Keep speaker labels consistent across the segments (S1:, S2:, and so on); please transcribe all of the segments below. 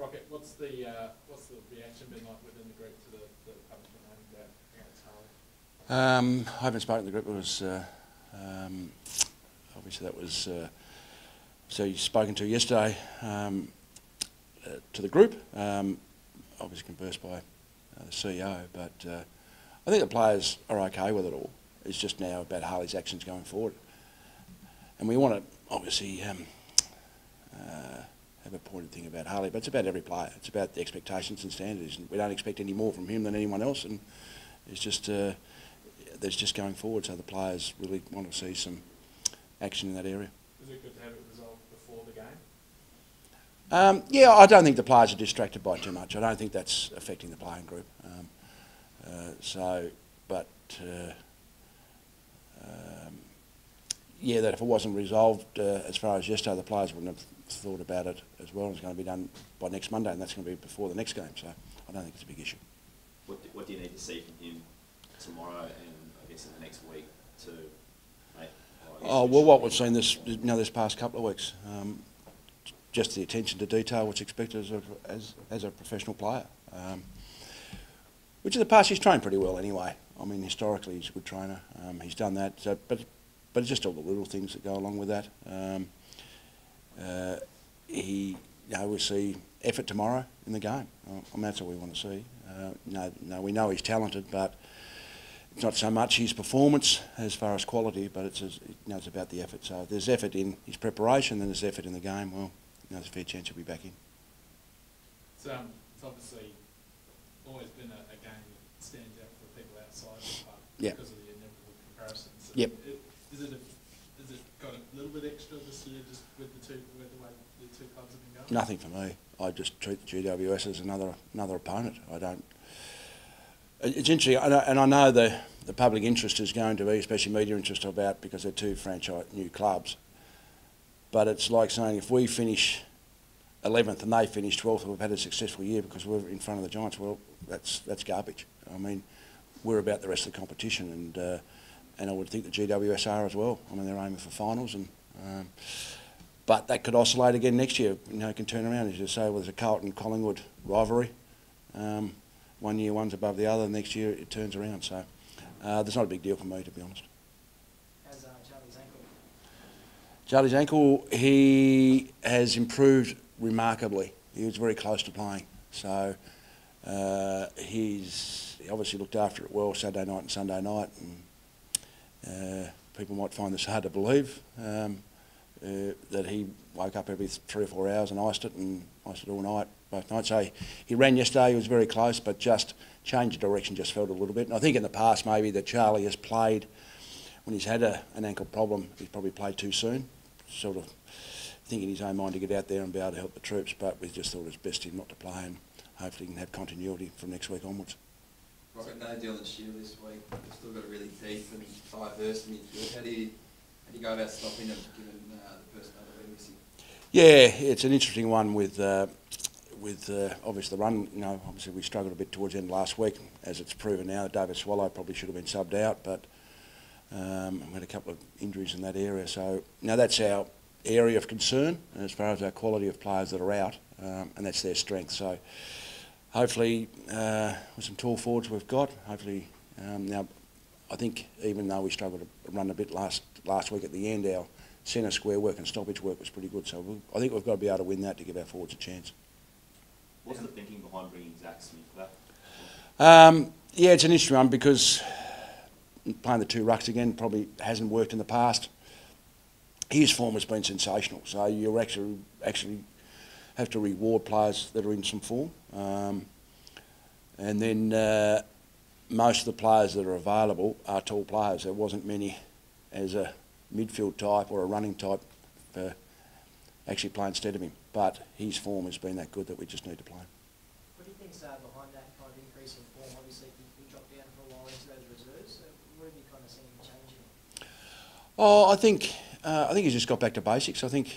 S1: Rocket, what's the reaction been like within the group to the punishment against Harley?
S2: I haven't spoken to the group. It was obviously that was so you've spoken to yesterday to the group. Obviously conversed by the CEO, but I think the players are okay with it all. It's just now about Harley's actions going forward, and we want to obviously have a pointed thing about Harley, but it's about every player. It's about the expectations and standards, and we don't expect any more from him than anyone else, and it's just there's just going forward. So the players really want to see some action in that area.
S1: Is it good to have it resolved before the game?
S2: Yeah, I don't think the players are distracted by it too much. I don't think that's affecting the playing group. Yeah, that if it wasn't resolved as far as yesterday, the players wouldn't have thought about it as well. It's going to be done by next Monday, and that's going to be before the next game. So I don't think it's a big issue.
S3: What do you need to see from him tomorrow and I guess in the next week to make?
S2: Oh well, what we've seen this past couple of weeks, just the attention to detail what's expected as a professional player. Which in the past he's trained pretty well anyway. I mean, historically he's a good trainer. He's done that. So, but it's just all the little things that go along with that. We see effort tomorrow in the game. That's all we want to see. We know he's talented, but it's not so much his performance as far as quality, but it's about the effort. So if there's effort in his preparation, then there's effort in the game. Well, there's a fair chance he'll be back in.
S1: It's obviously always been a game that stands out for people outside the park because of the inevitable comparisons.
S2: Yep.
S1: Is it got a little bit extra this year just with the way the two clubs have been going?
S2: Nothing for me. I just treat the GWS as another opponent. I don't. It's interesting, and I know the public interest is going to be, especially media interest, about because they're two franchise new clubs. But it's like saying if we finish 11th and they finish 12th, we've had a successful year because we're in front of the Giants. Well, that's garbage. I mean, we're about the rest of the competition, and I would think the GWS are as well. I mean, they're aiming for finals, but that could oscillate again next year. It can turn around, as you say. Well, there's a Carlton-Collingwood rivalry. 1 year one's above the other, next year it turns around. So there's not a big deal for me, to be honest.
S4: How's Charlie's ankle?
S2: Charlie's ankle, he has improved remarkably. He was very close to playing. So he obviously looked after it well Saturday night and Sunday night. And people might find this hard to believe, that he woke up every 3 or 4 hours and iced it all night, both nights. So he ran yesterday, he was very close, but just changed of direction, just felt a little bit. And I think in the past maybe that Charlie has played, when he's had an ankle problem, he's probably played too soon, sort of thinking in his own mind to get out there and be able to help the troops, but we just thought it was best him not to play, and hopefully he can have continuity from next week onwards.
S5: Rocket, no Dylan Shield this week. We've still got a really deep and diverse midfield. How do you go about stopping them, given the personnel that we're missing?
S2: Yeah, it's an interesting one with obviously the run. Obviously we struggled a bit towards the end of last week, as it's proven now that David Swallow probably should have been subbed out, but we had a couple of injuries in that area. So that's our area of concern as far as our quality of players that are out, and that's their strength. So hopefully with some tall forwards we've got, hopefully now I think even though we struggled to run a bit last week at the end, our centre square work and stoppage work was pretty good. So I think we've got to be able to win that to give our forwards a chance.
S3: What's the thinking behind bringing Zach Smith back?
S2: Yeah, it's an interesting one because playing the two rucks again probably hasn't worked in the past. His form has been sensational, so you actually have to reward players that are in some form. And then most of the players that are available are tall players. There wasn't many as a midfield type or a running type for actually playing instead of him. But his form has been that good that we just need to play.
S4: What do you think's behind that kind of increase in form? Obviously, he dropped down for a while into those reserves. So what have you kind of seen him changing?
S2: Oh, I think he's just got back to basics. I think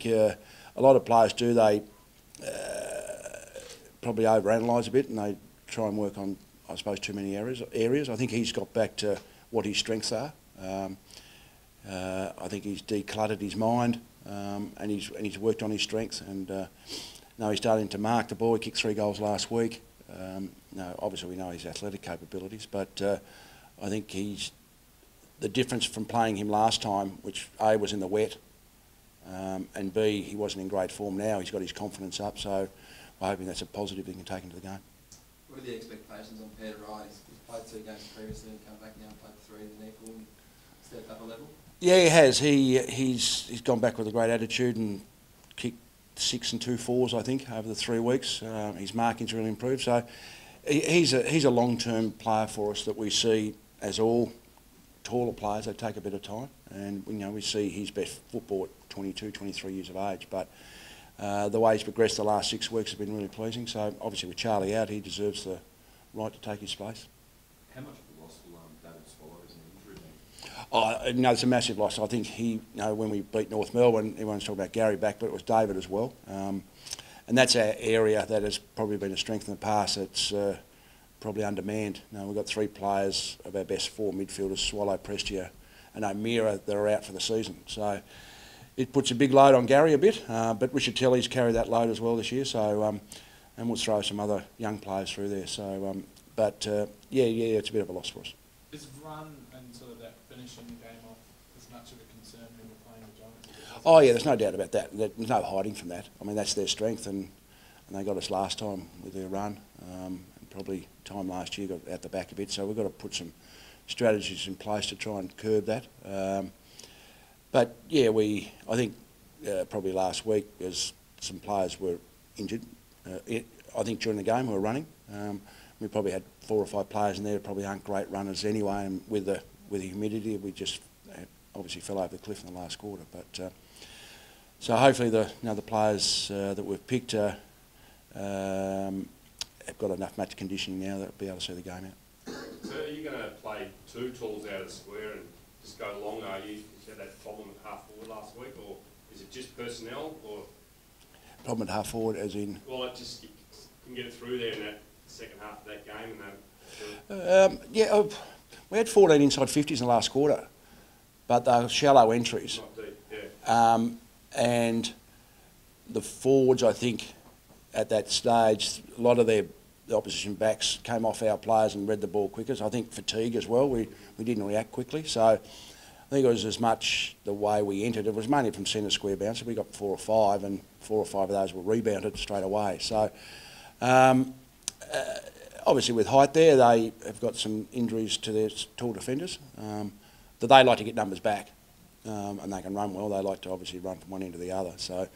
S2: a lot of players do. They probably overanalyse a bit and they try and work on, I suppose, too many areas. I think he's got back to what his strengths are. I think he's decluttered his mind and he's worked on his strengths, and No, he's starting to mark the ball. He kicked 3 goals last week. No, obviously we know his athletic capabilities, but I think he's the difference from playing him last time, which A, was in the wet, and B, he wasn't in great form. Now he's got his confidence up, so we're hoping that's a positive he can take into the game.
S5: What are the expectations on Peter Wright? He's played 2 games previously and come back now and played 3 in the equal and stepped up a level. Yeah,
S2: he has. He's gone back with a great attitude and kicked 6 and 2 fours, I think, over the 3 weeks. His marking's really improved, so he's a long-term player for us that we see as all taller players. They take a bit of time, and we see his best football at 22, 23 years of age. But the way he's progressed the last 6 weeks has been really pleasing. So obviously with Charlie out, he deserves the right to take his space.
S3: How much of a loss will David swallow as an injury then?
S2: Oh, no, it's a massive loss. I think when we beat North Melbourne, everyone's talking about Gary back, but it was David as well. And that's our area that has probably been a strength in the past. It's probably undermanned. We've got 3 players of our best 4 midfielders, Swallow, Prestia and O'Meara, that are out for the season. So it puts a big load on Gary a bit, but Richard Telly's carried that load as well this year. So and we'll throw some other young players through there. So, yeah, it's a bit of a loss for us.
S1: Is run and sort of that finishing the game off as much of a concern when we're playing the Giants?
S2: Oh yeah, there's no doubt about that. There's no hiding from that. I mean, that's their strength, and they got us last time with their run. And probably time last year got out the back a bit. So we've got to put some strategies in place to try and curb that. But yeah, I think probably last week, as some players were injured, I think during the game we were running. We probably had 4 or 5 players in there that probably aren't great runners anyway, and with the humidity, we just obviously fell over the cliff in the last quarter. But so hopefully the players that we've picked have got enough match conditioning now that they'll be able to see the game out.
S6: So are you going to play 2 tools out of the square and just go longer? You had that problem at half forward last week, or is it just personnel? Or
S2: problem at half forward, as in?
S6: Well, it just you can get it through there in that second half of that game,
S2: yeah, we had 14 inside 50s in the last quarter, but they were shallow entries.
S6: Not deep, yeah.
S2: And the forwards, I think, at that stage, a lot of the opposition backs came off our players and read the ball quicker. So I think fatigue as well. We didn't react quickly. So I think it was as much the way we entered. It was mainly from centre square bounce. We got 4 or 5, and 4 or 5 of those were rebounded straight away. So obviously with height there, they have got some injuries to their tall defenders. That they like to get numbers back, and they can run well. They like to obviously run from one end to the other. So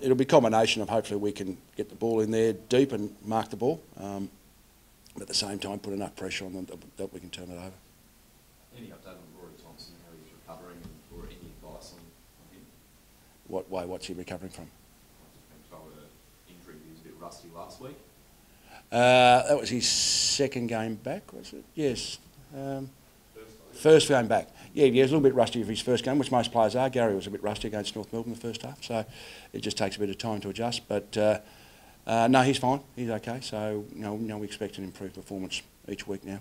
S2: it'll be a combination of hopefully we can get the ball in there deep and mark the ball, but at the same time put enough pressure on them that we can turn it over.
S3: Any update on Rory Thompson, how he's recovering, or any advice on him?
S2: What way? What's he recovering from?
S3: I've been told an injury. He was a bit rusty last week.
S2: That was his second game back, was it? Yes. First game back. Yeah, he was a little bit rusty for his first game, which most players are. Gary was a bit rusty against North Melbourne in the first half, so it just takes a bit of time to adjust. But no, he's fine. He's okay. So we expect an improved performance each week now.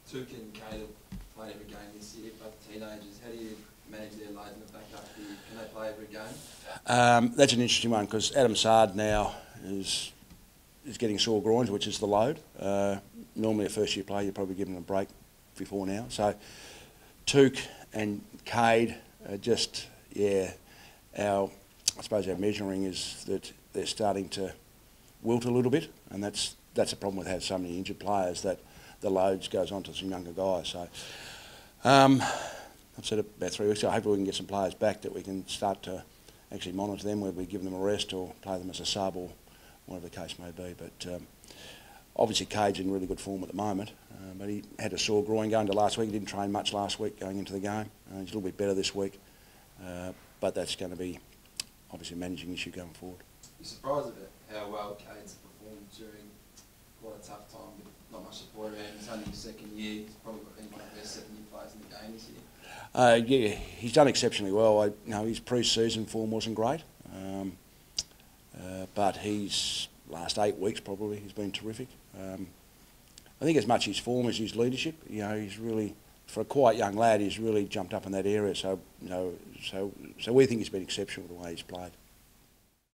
S5: Took and Cade played every game this year, but teenagers, how do you manage their load in the back up? Can they play every game?
S2: That's an interesting one, because Adam Sard now is getting sore groins, which is the load. Normally a first year player, you're probably giving them a break before now. So Took and Cade are just, I suppose our measuring is that they're starting to wilt a little bit, and that's a problem with having so many injured players, that the loads goes on to some younger guys. So I've said it about 3 weeks ago, hopefully we can get some players back that we can start to actually monitor them, whether we give them a rest or play them as a sub or whatever the case may be. But obviously Cade's in really good form at the moment, but he had a sore groin going to last week. He didn't train much last week going into the game. He's a little bit better this week, but that's going to be obviously a managing issue going forward.
S5: You're surprised about how well Cade's performed during quite a tough time with not much support around. He's only his second year. He's probably been one of the best 7-year players in the game this year.
S2: Yeah, he's done exceptionally well. His pre-season form wasn't great, but his last 8 weeks probably he's been terrific. I think as much his form as his leadership. He's really, for a quite young lad, he's really jumped up in that area. So we think he's been exceptional the way he's played.